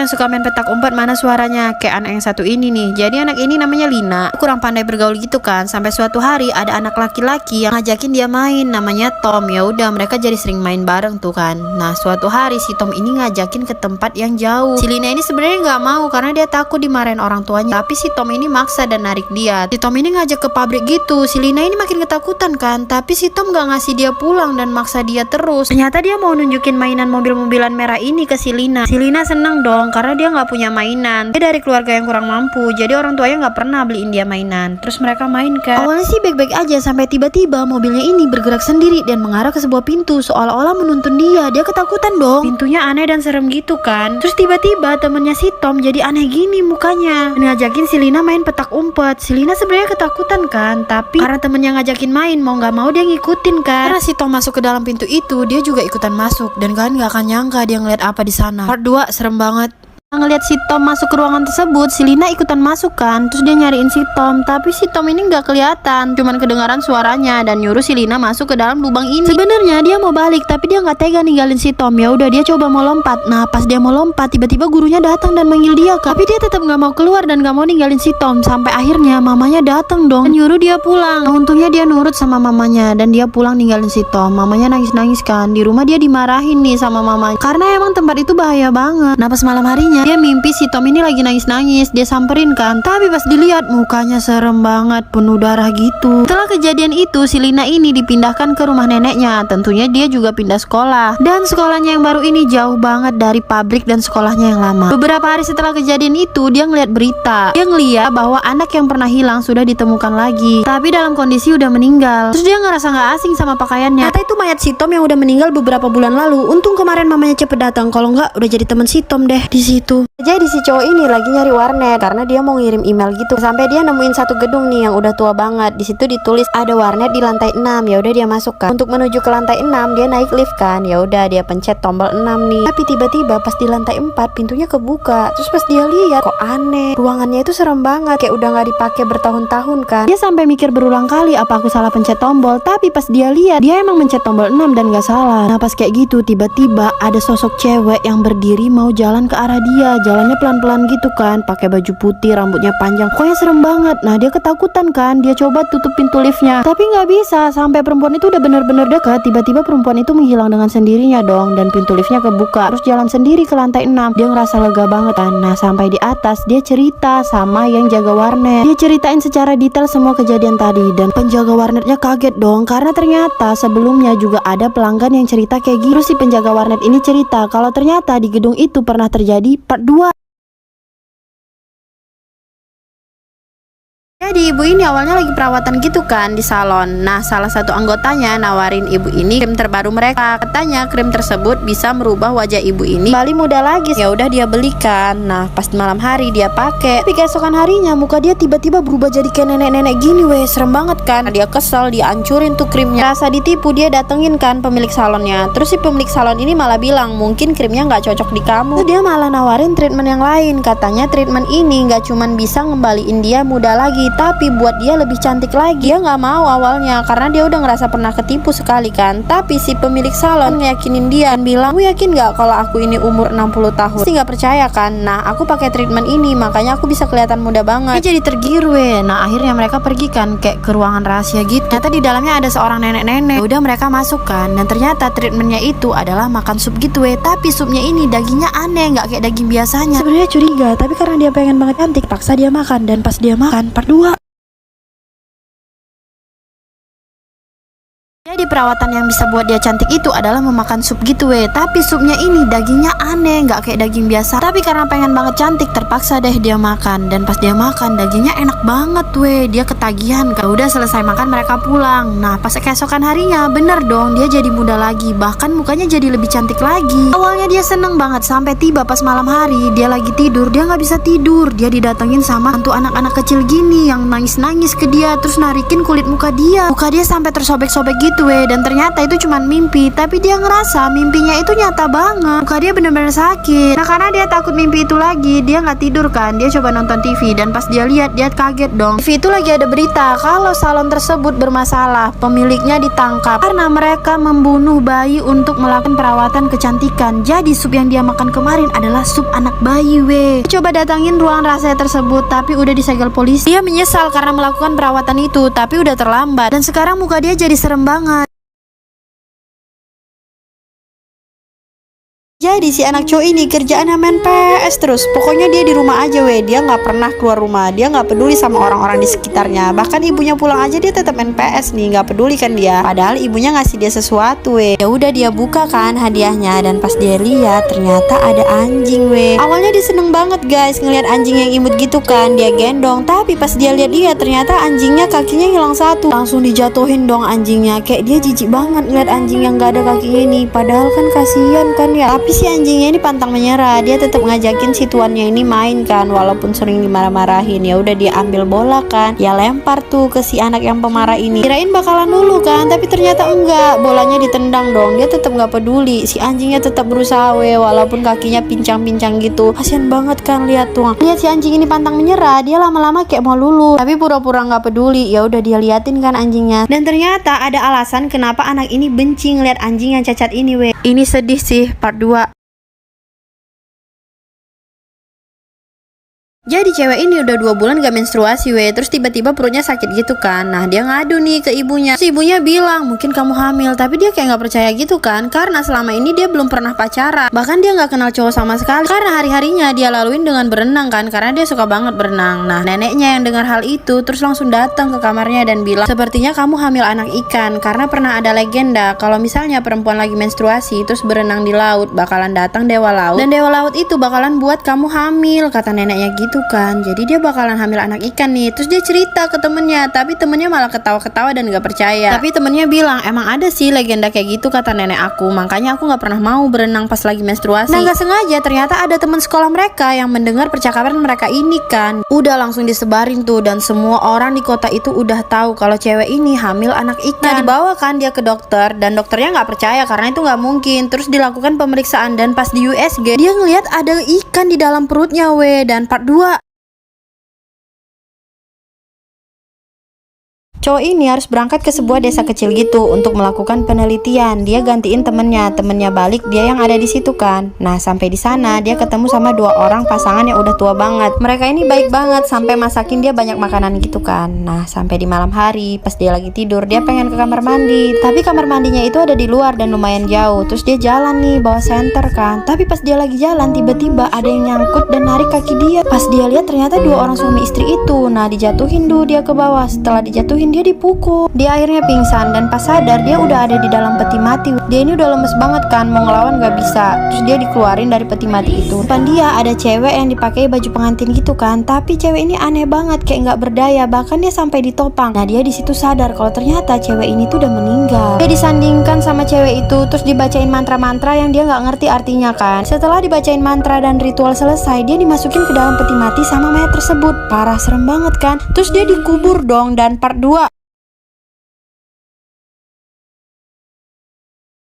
yang suka main petak umpet mana suaranya, kayak anak yang satu ini nih. Jadi anak ini namanya Lina, kurang pandai bergaul gitu kan. Sampai suatu hari ada anak laki-laki yang ngajakin dia main, namanya Tom. Ya udah mereka jadi sering main bareng tuh kan. Nah suatu hari si Tom ini ngajakin ke tempat yang jauh. Si Lina ini sebenarnya nggak mau karena dia takut dimarahin orang tuanya. Tapi si Tom ini maksa dan narik dia. Si Tom ini ngajak ke pabrik gitu. Si Lina ini makin ketakutan kan. Tapi si Tom nggak ngasih dia pulang dan maksa dia terus. Ternyata dia mau nunjukin mainan mobil-mobilan merah ini ke si Lina. Si Lina seneng dong karena dia nggak punya mainan. Dia dari keluarga yang kurang mampu, jadi orang tuanya nggak pernah beliin dia mainan. Terus mereka main kan. Awalnya sih baik-baik aja sampai tiba-tiba mobilnya ini bergerak sendiri dan mengarah ke sebuah pintu seolah-olah menuntun dia. Dia ketakutan dong. Pintunya aneh dan serem gitu kan. Terus tiba-tiba temennya si Tom jadi aneh gini mukanya. Dan ngajakin si Lina main petak umpet. Si Lina sebenarnya ketakutan kan, tapi karena temennya ngajakin main mau nggak mau dia ngikutin kan. Karena si Tom masuk ke dalam pintu itu, dia juga ikutan masuk dan kalian nggak akan nyangka dia ngeliat apa di sana. Part 2 serem banget. Ngeliat si Tom masuk ke ruangan tersebut, si Lina ikutan masuk kan. Terus dia nyariin si Tom, tapi si Tom ini nggak kelihatan, cuman kedengaran suaranya dan nyuruh si Lina masuk ke dalam lubang ini. Sebenarnya dia mau balik, tapi dia nggak tega ninggalin si Tom. Ya udah dia coba mau lompat. Nah pas dia mau lompat, tiba-tiba gurunya datang dan manggil dia kan. Tapi dia tetap nggak mau keluar dan nggak mau ninggalin si Tom. Sampai akhirnya mamanya datang dong dan nyuruh dia pulang. Nah, untungnya dia nurut sama mamanya dan dia pulang ninggalin si Tom. Mamanya nangis-nangis kan. Di rumah dia dimarahin nih sama mamanya karena emang tempat itu bahaya banget. Nah pas malam harinya dia mimpi si Tom ini lagi nangis-nangis. Dia samperin kan, tapi pas dilihat mukanya serem banget, penuh darah gitu. Setelah kejadian itu si Lina ini dipindahkan ke rumah neneknya. Tentunya dia juga pindah sekolah. Dan sekolahnya yang baru ini jauh banget dari pabrik dan sekolahnya yang lama. Beberapa hari setelah kejadian itu dia ngeliat berita. Dia ngeliat bahwa anak yang pernah hilang sudah ditemukan lagi, tapi dalam kondisi udah meninggal. Terus dia ngerasa nggak asing sama pakaiannya. Ternyata itu mayat si Tom yang udah meninggal beberapa bulan lalu. Untung kemarin mamanya cepet datang, kalau nggak udah jadi temen si Tom deh di situ. Jadi si cowok ini lagi nyari warnet karena dia mau ngirim email gitu. Sampai dia nemuin satu gedung nih yang udah tua banget. Di situ ditulis ada warnet di lantai 6. Ya udah dia masuk kan. Untuk menuju ke lantai 6 dia naik lift kan. Ya udah dia pencet tombol 6 nih. Tapi tiba-tiba pas di lantai 4 pintunya kebuka. Terus pas dia lihat kok aneh. Ruangannya itu serem banget, kayak udah nggak dipakai bertahun-tahun kan. Dia sampai mikir berulang kali apa aku salah pencet tombol. Tapi pas dia lihat dia emang mencet tombol 6 dan nggak salah. Nah pas kayak gitu tiba-tiba ada sosok cewek yang berdiri mau jalan ke arah dia. Jalannya pelan-pelan gitu kan, pakai baju putih, rambutnya panjang, pokoknya serem banget. Nah dia ketakutan kan, dia coba tutup pintu liftnya, tapi nggak bisa. Sampai perempuan itu udah bener-bener dekat, tiba-tiba perempuan itu menghilang dengan sendirinya dong, dan pintu liftnya kebuka. Terus jalan sendiri ke lantai 6. Dia ngerasa lega banget kan. Nah sampai di atas dia cerita sama yang jaga warnet. Dia ceritain secara detail semua kejadian tadi, dan penjaga warnetnya kaget dong karena ternyata sebelumnya juga ada pelanggan yang cerita kayak gitu. Terus si penjaga warnet ini cerita kalau ternyata di gedung itu pernah terjadi part 2. Jadi ibu ini awalnya lagi perawatan gitu kan di salon. Nah salah satu anggotanya nawarin ibu ini krim terbaru mereka. Katanya krim tersebut bisa merubah wajah ibu ini kembali muda lagi. Ya udah dia belikan. Nah pas malam hari dia pakai. Tapi keesokan harinya muka dia tiba-tiba berubah jadi kayak nenek-nenek gini weh. Serem banget kan. Nah, dia kesel, dia hancurin tuh krimnya. Rasa ditipu dia datengin kan pemilik salonnya. Terus si pemilik salon ini malah bilang mungkin krimnya nggak cocok di kamu. Terus dia malah nawarin treatment yang lain. Katanya treatment ini nggak cuman bisa ngembaliin dia muda lagi, tapi buat dia lebih cantik lagi. Dia nggak mau awalnya karena dia udah ngerasa pernah ketipu sekali kan. Tapi si pemilik salon ngeyakinin dia dan bilang, "Kamu yakin nggak kalau aku ini umur 60 tahun?" Pasti nggak percaya kan. Nah aku pakai treatment ini makanya aku bisa kelihatan muda banget. Dia jadi tergiur weh. Nah akhirnya mereka pergi kan kayak ke ruangan rahasia gitu. Ternyata di dalamnya ada seorang nenek-nenek. Udah mereka masuk kan, dan ternyata treatmentnya itu adalah makan sup gitu weh. Tapi supnya ini dagingnya aneh, nggak kayak daging biasanya. Sebenarnya curiga, tapi karena dia pengen banget cantik, paksa dia makan. Dan pas dia makan part 2. Jadi perawatan yang bisa buat dia cantik itu adalah memakan sup gitu weh. Tapi supnya ini dagingnya aneh, nggak kayak daging biasa. Tapi karena pengen banget cantik terpaksa deh dia makan. Dan pas dia makan dagingnya enak banget weh. Dia ketagihan kan. Udah selesai makan mereka pulang. Nah pas keesokan harinya bener dong dia jadi muda lagi. Bahkan mukanya jadi lebih cantik lagi. Awalnya dia seneng banget sampai tiba pas malam hari dia lagi tidur. Dia nggak bisa tidur. Dia didatengin sama hantu anak-anak kecil gini yang nangis-nangis ke dia. Terus narikin kulit muka dia. Muka dia sampai tersobek-sobek gitu. gitu dan ternyata itu cuma mimpi, tapi dia ngerasa mimpinya itu nyata banget. Muka dia bener-bener sakit. Nah karena dia takut mimpi itu lagi, dia nggak tidur kan, dia coba nonton TV dan pas dia lihat dia kaget dong. TV itu lagi ada berita kalau salon tersebut bermasalah, pemiliknya ditangkap karena mereka membunuh bayi untuk melakukan perawatan kecantikan. Jadi sup yang dia makan kemarin adalah sup anak bayi Coba datangin ruangan rahasia tersebut tapi udah disegel polisi. Dia menyesal karena melakukan perawatan itu, tapi udah terlambat dan sekarang muka dia jadi serem banget. Jadi si anak cowok ini kerjaannya main PS terus. Pokoknya dia di rumah aja dia nggak pernah keluar rumah. Dia nggak peduli sama orang-orang di sekitarnya. Bahkan ibunya pulang aja dia tetap main PS nih, nggak peduli kan dia. Padahal ibunya ngasih dia sesuatu Ya udah dia buka kan hadiahnya dan pas dia lihat ternyata ada anjing Awalnya dia seneng banget guys ngelihat anjing yang imut gitu kan. Dia gendong, tapi pas dia lihat ternyata anjingnya kakinya hilang satu. Langsung dijatuhin dong anjingnya. Kayak dia jijik banget ngeliat anjing yang nggak ada kakinya ini. Padahal kan kasihan kan ya. Tapi si anjingnya ini pantang menyerah. Dia tetap ngajakin si tuannya ini main kan, walaupun sering dimarah-marahin. Ya udah dia ambil bola kan, ya lempar tuh ke si anak yang pemarah ini. Kirain bakalan dulu kan, tapi ternyata enggak. Bolanya ditendang dong. Dia tetap nggak peduli. Si anjingnya tetap berusaha walaupun kakinya pincang-pincang gitu. Kasian banget kan lihat tuh. Lihat si anjing ini pantang menyerah. Dia lama-lama kayak mau lulu, tapi pura-pura nggak peduli. Ya udah dia liatin kan anjingnya. Dan ternyata ada alasan kenapa anak ini benci ngeliat anjing yang cacat ini Ini sedih sih part 2. Jadi cewek ini udah 2 bulan gak menstruasi terus tiba-tiba perutnya sakit gitu kan. Nah dia ngadu nih ke ibunya. Terus ibunya bilang mungkin kamu hamil, tapi dia kayak gak percaya gitu kan, karena selama ini dia belum pernah pacaran. Bahkan dia gak kenal cowok sama sekali, karena hari-harinya dia laluin dengan berenang kan, karena dia suka banget berenang. Nah neneknya yang dengar hal itu terus langsung datang ke kamarnya dan bilang, sepertinya kamu hamil anak ikan, karena pernah ada legenda kalau misalnya perempuan lagi menstruasi terus berenang di laut, bakalan datang dewa laut, dan dewa laut itu bakalan buat kamu hamil, kata neneknya gitu kan. Jadi dia bakalan hamil anak ikan nih. Terus dia cerita ke temennya, tapi temennya malah ketawa-ketawa dan gak percaya. Tapi temennya bilang emang ada sih legenda kayak gitu kata nenek aku, makanya aku gak pernah mau berenang pas lagi menstruasi. Nah gak sengaja ternyata ada teman sekolah mereka yang mendengar percakapan mereka ini kan. Udah langsung disebarin tuh, dan semua orang di kota itu udah tahu kalau cewek ini hamil anak ikan. Nah dibawa kan dia ke dokter, dan dokternya gak percaya karena itu gak mungkin. Terus dilakukan pemeriksaan, dan pas di USG dia ngeliat ada ikan di dalam perutnya dan part 2. Cowok ini harus berangkat ke sebuah desa kecil gitu untuk melakukan penelitian. Dia gantiin temennya balik, dia yang ada di situ kan. Nah sampai di sana dia ketemu sama 2 orang pasangan yang udah tua banget. Mereka ini baik banget sampai masakin dia banyak makanan gitu kan. Nah sampai di malam hari pas dia lagi tidur, dia pengen ke kamar mandi, tapi kamar mandinya itu ada di luar dan lumayan jauh. Terus dia jalan nih bawa senter kan, tapi pas dia lagi jalan tiba-tiba ada yang nyangkut dan narik kaki dia. Pas dia lihat ternyata 2 orang suami istri itu. Nah dijatuhin tuh dia ke bawah. Setelah dijatuhin dia dipukul. Dia akhirnya pingsan, dan pas sadar dia udah ada di dalam peti mati. Dia ini udah lemes banget kan, mau ngelawan gak bisa. Terus dia dikeluarin dari peti mati itu. Depan dia ada cewek yang dipakai baju pengantin gitu kan, tapi cewek ini aneh banget, kayak gak berdaya, bahkan dia sampai ditopang. Nah dia di situ sadar kalau ternyata cewek ini tuh udah meninggal. Dia disandingkan sama cewek itu, terus dibacain mantra-mantra yang dia gak ngerti artinya kan. Setelah dibacain mantra dan ritual selesai, dia dimasukin ke dalam peti mati sama mayat tersebut. Parah, serem banget kan. Terus dia dikubur dong, dan part 2.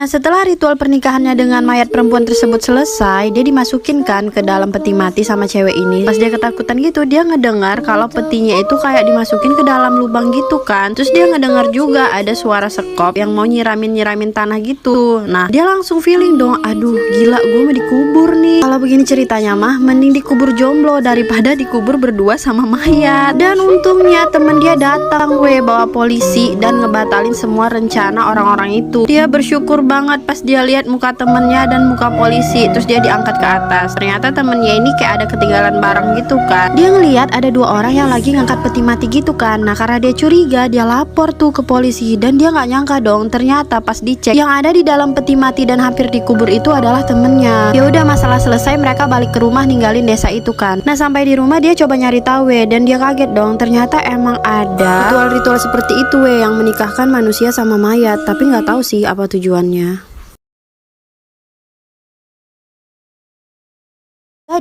Nah setelah ritual pernikahannya dengan mayat perempuan tersebut selesai, dia dimasukin kan ke dalam peti mati sama cewek ini. Pas dia ketakutan gitu, dia ngedengar kalau petinya itu kayak dimasukin ke dalam lubang gitu kan. Terus dia ngedengar juga ada suara sekop yang mau nyiramin tanah gitu. Nah dia langsung feeling dong, aduh gila gue mau dikubur nih. Kalau begini ceritanya mah mending dikubur jomblo daripada dikubur berdua sama mayat. Dan untungnya temen dia datang bawa polisi dan ngebatalin semua rencana orang-orang itu. Dia bersyukur banget pas dia lihat muka temennya dan muka polisi. Terus dia diangkat ke atas. Ternyata temennya ini kayak ada ketinggalan barang gitu kan. Dia ngelihat ada 2 orang yang lagi ngangkat peti mati gitu kan. Nah karena dia curiga, dia lapor tuh ke polisi, dan dia nggak nyangka dong ternyata pas dicek yang ada di dalam peti mati dan hampir dikubur itu adalah temennya. Ya udah masalah selesai, mereka balik ke rumah ninggalin desa itu kan. Nah sampai di rumah dia coba nyari tahu dan dia kaget dong ternyata emang ada ritual-ritual seperti itu yang menikahkan manusia sama mayat, tapi nggak tahu sih apa tujuannya.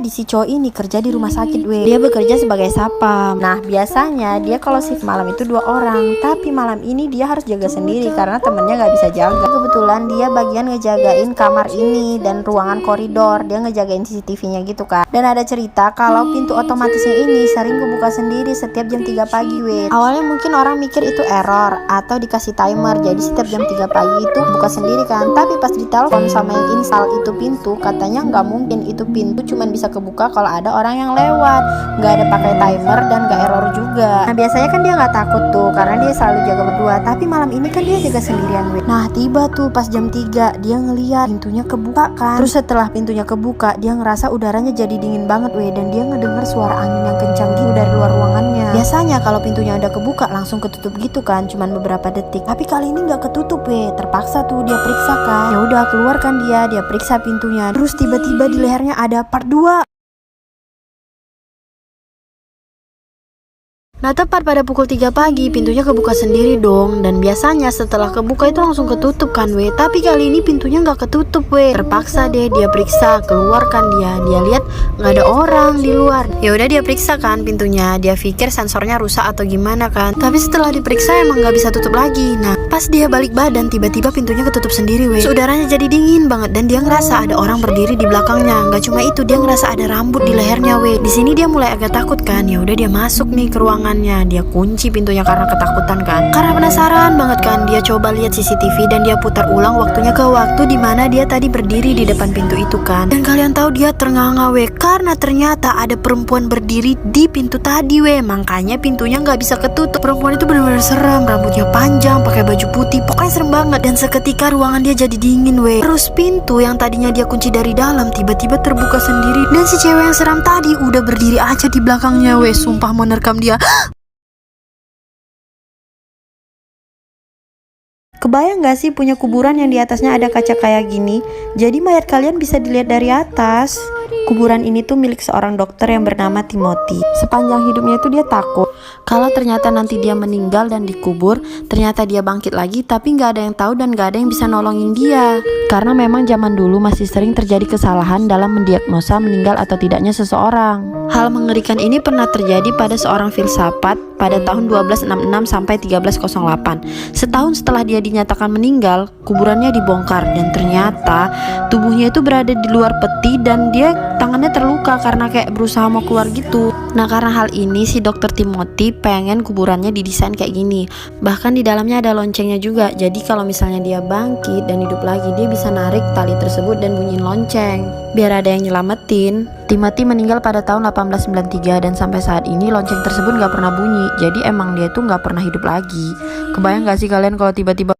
Di si cowok ini kerja di rumah sakit weh. Dia bekerja sebagai sapam. Nah biasanya dia kalau shift malam itu 2 orang, tapi malam ini dia harus jaga sendiri karena temennya nggak bisa jaga. Kebetulan dia bagian ngejagain kamar ini dan ruangan koridor. Dia ngejagain CCTV-nya gitu kan. Dan ada cerita kalau pintu otomatisnya ini sering kebuka sendiri setiap jam 3 pagi weh. Awalnya mungkin orang mikir itu error atau dikasih timer, jadi setiap jam 3 pagi itu buka sendiri kan. Tapi pas ditelepon sama yang install itu pintu, katanya nggak mungkin, itu pintu cuman bisa kebuka kalau ada orang yang lewat, nggak ada pakai timer dan nggak error juga. Nah biasanya kan dia nggak takut tuh karena dia selalu jaga berdua, tapi malam ini kan dia jaga sendirian weh. Nah tiba tuh pas jam 3 dia ngeliat pintunya kebuka kan. Terus setelah pintunya kebuka dia ngerasa udaranya jadi dingin banget weh, dan dia ngedenger suara angin yang kencang gitu dari luar ruangannya. Biasanya kalau pintunya udah kebuka langsung ketutup gitu kan, cuman beberapa detik. Tapi kali ini nggak ketutup weh, terpaksa tuh dia periksa kan. Ya udah keluar kan dia periksa pintunya. Terus tiba-tiba di lehernya ada part 2. Nah tepat pada pukul 3 pagi pintunya kebuka sendiri dong. Dan biasanya setelah kebuka itu langsung ketutup kan weh. Tapi kali ini pintunya nggak ketutup weh. Terpaksa deh dia periksa, keluarkan dia lihat nggak ada orang di luar. Ya udah dia periksa kan pintunya. Dia pikir sensornya rusak atau gimana kan. Tapi setelah diperiksa emang nggak bisa tutup lagi. Nah pas dia balik badan tiba-tiba pintunya ketutup sendiri weh. Udaranya jadi dingin banget dan dia ngerasa ada orang berdiri di belakangnya. Nggak cuma itu, dia ngerasa ada rambut di lehernya weh. Di sini dia mulai agak takut kan. Ya udah dia masuk nih ke ruangan. Dia kunci pintunya karena ketakutan kan. Karena penasaran banget kan, dia coba lihat CCTV dan dia putar ulang waktunya ke waktu dimana dia tadi berdiri di depan pintu itu kan. Dan kalian tahu dia ternganga weh, karena ternyata ada perempuan berdiri di pintu tadi weh. Makanya pintunya nggak bisa ketutup. Perempuan itu benar-benar serem, rambutnya panjang, pakai baju putih, pokoknya serem banget. Dan seketika ruangan dia jadi dingin weh. Terus pintu yang tadinya dia kunci dari dalam tiba-tiba terbuka sendiri. Dan si cewek yang seram tadi udah berdiri aja di belakangnya weh. Sumpah mau nerkam dia. Kebayang gak sih punya kuburan yang di atasnya ada kaca kayak gini? Jadi mayat kalian bisa dilihat dari atas. Kuburan ini tuh milik seorang dokter yang bernama Timothy. Sepanjang hidupnya itu dia takut kalau ternyata nanti dia meninggal dan dikubur, ternyata dia bangkit lagi, tapi nggak ada yang tahu dan nggak ada yang bisa nolongin dia. Karena memang zaman dulu masih sering terjadi kesalahan dalam mendiagnosa meninggal atau tidaknya seseorang. Hal mengerikan ini pernah terjadi pada seorang filsafat pada tahun 1266 sampai 1308. Setahun setelah dia dinyatakan meninggal, kuburannya dibongkar dan ternyata tubuhnya itu berada di luar peti dan dia tangannya terluka karena kayak berusaha mau keluar gitu. Nah karena hal ini si dokter Timothy pengen kuburannya didesain kayak gini. Bahkan di dalamnya ada loncengnya juga. Jadi kalau misalnya dia bangkit dan hidup lagi, dia bisa narik tali tersebut dan bunyiin lonceng biar ada yang nyelamatin. Timothy meninggal pada tahun 1893 dan sampai saat ini lonceng tersebut gak pernah bunyi. Jadi emang dia tuh gak pernah hidup lagi. Kebayang gak sih kalian kalau tiba-tiba